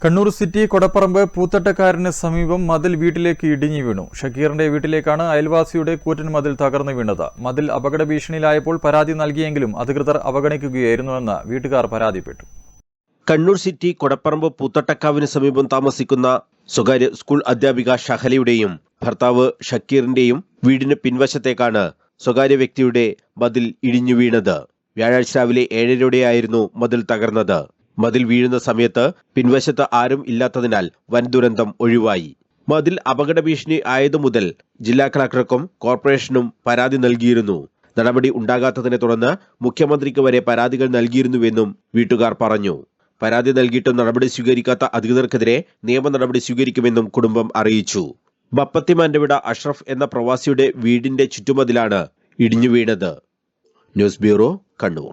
Kannur city കൊടപ്പറമ്പ് പൂത്തട്ടക്കാരന് സമീപം മതിൽ വീട്ടിലേക്ക് ഇടിഞ്ഞു വീണു. ഷക്കീറിന്റെ വീട്ടിലേക്കാണ് അയൽവാസിയുടെ കൂറ്റൻ മതിൽ തകർന്നു വീണത്. മതിൽ അപകട ഭീഷണിയിലായപ്പോൾ പരാതി നൽകിയെങ്കിലും അധികൃതർ അവഗണിക്കുകയായിരുന്നുവെന്ന് വീട്ടുകാർ പരാതിപ്പെട്ടു. കണ്ണൂർ സിറ്റി കൊടപ്പറമ്പ് പൂത്തട്ടക്കാവിന് സമീപം താമസിക്കുന്ന സ്വകാര്യ സ്കൂൾ അധ്യാപിക ഷഹലയുടെയും ഭർത്താവ് ഷക്കീറിന്റെയും വീടിന് പിൻവശത്തേക്കാണ് സ്വകാര്യ വ്യക്തിയുടെ മതിൽ ഇടിഞ്ഞു വീണത്. വ്യാഴാഴ്ച രാവിലെ 7:30യോടെയായിരുന്നു മതിൽ തകർന്നത്. മതിൽ വീഴുന്ന സമയത്ത് പിൻവശത്ത് ആരും ഇല്ലാത്തതിനാൽ വൻ ദുരന്തം ഒഴിവായി. മതിൽ അപകട ഭീഷണി ആയതു മുതൽ ജില്ലാ കളക്ടർക്കും കോർപ്പറേഷനും പരാതി നൽകിയിരുന്നു. നടപടി ഉണ്ടാകാത്തതിനെ തുടർന്ന് മുഖ്യമന്ത്രിക്ക് വരെ പരാതികൾ നൽകിയിരുന്നുവെന്നും വീട്ടുകാർ പറഞ്ഞു. പരാതി നൽകിയിട്ടും നടപടി സ്വീകരിക്കാത്ത അധികൃതർക്കെതിരെ നിയമ നടപടി സ്വീകരിക്കുമെന്നും കുടുംബം അറിയിച്ചു. ബപ്പത്തിമാൻഡവിട അഷ്റഫ് എന്ന പ്രവാസിയുടെ വീടിന്റെ ചുറ്റുമതിലാണ് ഇടിഞ്ഞു വീണത്. News bureau, Kannur.